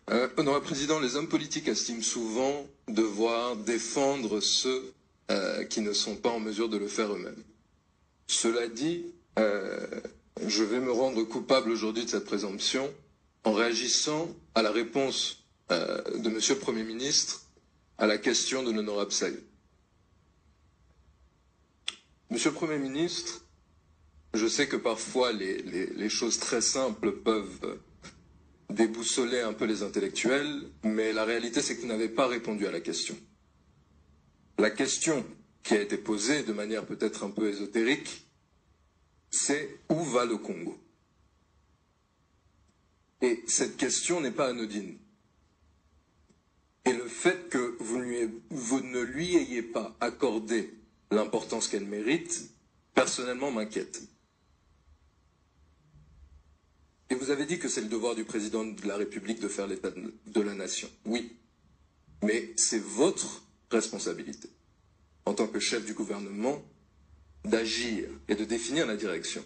Honorable Président, les hommes politiques estiment souvent devoir défendre ceux qui ne sont pas en mesure de le faire eux-mêmes. Cela dit, je vais me rendre coupable aujourd'hui de cette présomption en réagissant à la réponse de Monsieur le Premier ministre à la question de l'honorable Saïd. Monsieur le Premier ministre, je sais que parfois les choses très simples peuvent déboussoler un peu les intellectuels, mais la réalité c'est que vous n'avez pas répondu à la question. La question qui a été posée de manière peut-être un peu ésotérique, c'est où va le Congo? Et cette question n'est pas anodine. Et le fait que vous ne lui ayez pas accordé l'importance qu'elle mérite, personnellement m'inquiète. Et vous avez dit que c'est le devoir du président de la République de faire l'état de la nation. Oui, mais c'est votre responsabilité, en tant que chef du gouvernement, d'agir et de définir la direction.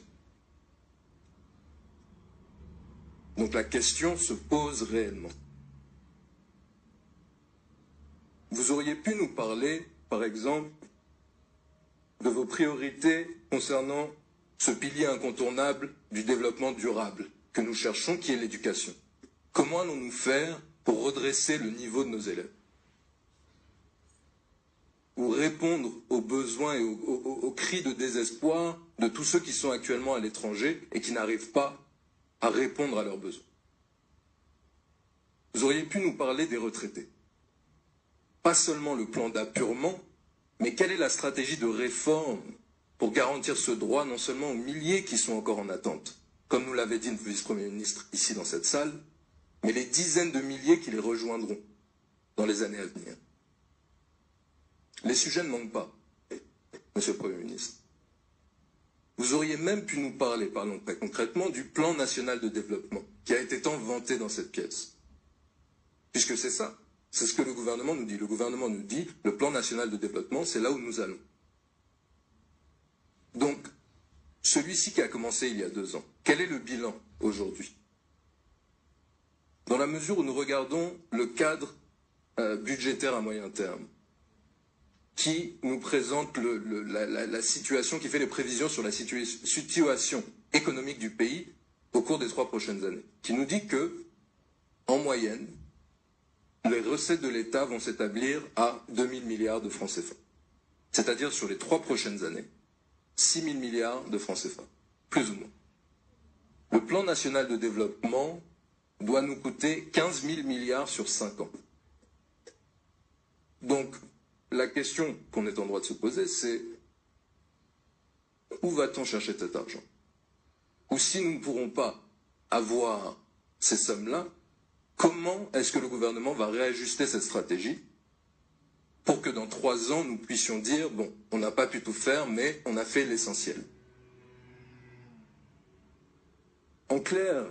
Donc la question se pose réellement. Vous auriez pu nous parler, par exemple, de vos priorités concernant ce pilier incontournable du développement durable que nous cherchons, qui est l'éducation. Comment allons-nous faire pour redresser le niveau de nos élèves? Ou répondre aux besoins et aux cris de désespoir de tous ceux qui sont actuellement à l'étranger et qui n'arrivent pas à répondre à leurs besoins. Vous auriez pu nous parler des retraités. Pas seulement le plan d'apurement, mais quelle est la stratégie de réforme pour garantir ce droit non seulement aux milliers qui sont encore en attente, comme nous l'avait dit le vice-premier ministre ici dans cette salle, mais les dizaines de milliers qui les rejoindront dans les années à venir. Les sujets ne manquent pas, Monsieur le Premier ministre. Vous auriez même pu nous parler, parlons très concrètement, du plan national de développement, qui a été tant vanté dans cette pièce. Puisque c'est ça, c'est ce que le gouvernement nous dit. Le gouvernement nous dit, le plan national de développement, c'est là où nous allons. Donc, celui-ci qui a commencé il y a 2 ans, quel est le bilan aujourd'hui? Dans la mesure où nous regardons le cadre budgétaire à moyen terme, qui nous présente la situation, qui fait les prévisions sur la situation économique du pays au cours des 3 prochaines années, qui nous dit que, en moyenne, les recettes de l'État vont s'établir à 2 000 milliards de francs CFA. C'est-à-dire sur les 3 prochaines années, 6 000 milliards de francs CFA, plus ou moins. Le plan national de développement doit nous coûter 15 000 milliards sur 5 ans. Donc, la question qu'on est en droit de se poser, c'est où va-t-on chercher cet argent? Ou si nous ne pourrons pas avoir ces sommes-là, comment est-ce que le gouvernement va réajuster cette stratégie pour que dans 3 ans, nous puissions dire, bon, on n'a pas pu tout faire, mais on a fait l'essentiel. En clair,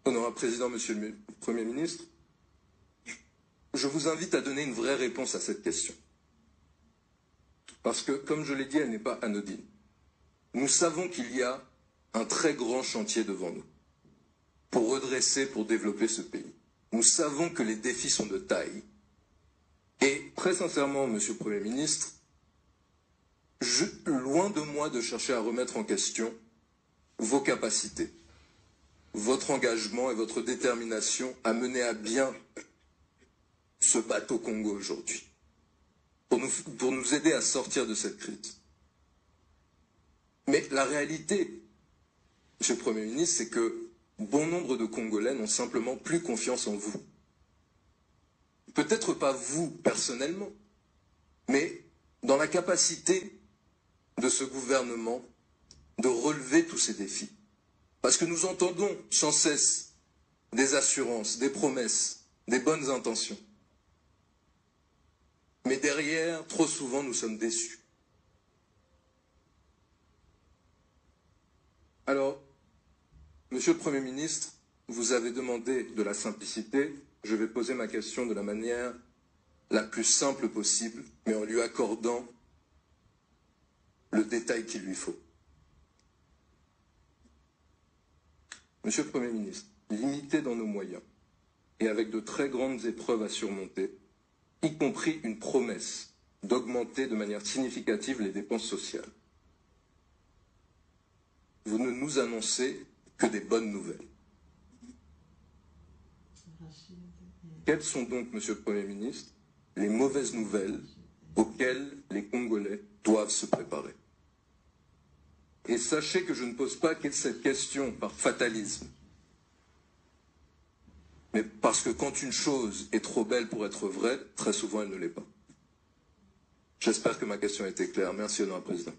honorable Président, Monsieur le Premier ministre, je vous invite à donner une vraie réponse à cette question. Parce que, comme je l'ai dit, elle n'est pas anodine. Nous savons qu'il y a un très grand chantier devant nous pour redresser, pour développer ce pays. Nous savons que les défis sont de taille. Et très sincèrement, Monsieur le Premier ministre, loin de moi de chercher à remettre en question vos capacités, votre engagement et votre détermination à mener à bien ce bateau Congo aujourd'hui, pour nous aider à sortir de cette crise. Mais la réalité, Monsieur le Premier ministre, c'est que bon nombre de Congolais n'ont simplement plus confiance en vous. Peut-être pas vous personnellement, mais dans la capacité de ce gouvernement de relever tous ces défis. Parce que nous entendons sans cesse des assurances, des promesses, des bonnes intentions. Mais derrière, trop souvent, nous sommes déçus. Alors, Monsieur le Premier ministre, vous avez demandé de la simplicité. Je vais poser ma question de la manière la plus simple possible, mais en lui accordant le détail qu'il lui faut. Monsieur le Premier ministre, limité dans nos moyens, et avec de très grandes épreuves à surmonter, y compris une promesse d'augmenter de manière significative les dépenses sociales. Vous ne nous annoncez que des bonnes nouvelles. Quelles sont donc, Monsieur le Premier ministre, les mauvaises nouvelles auxquelles les Congolais doivent se préparer? Et sachez que je ne pose pas cette question par fatalisme, mais parce que quand une chose est trop belle pour être vraie, très souvent elle ne l'est pas. J'espère que ma question a été claire. Merci, Honorable Président.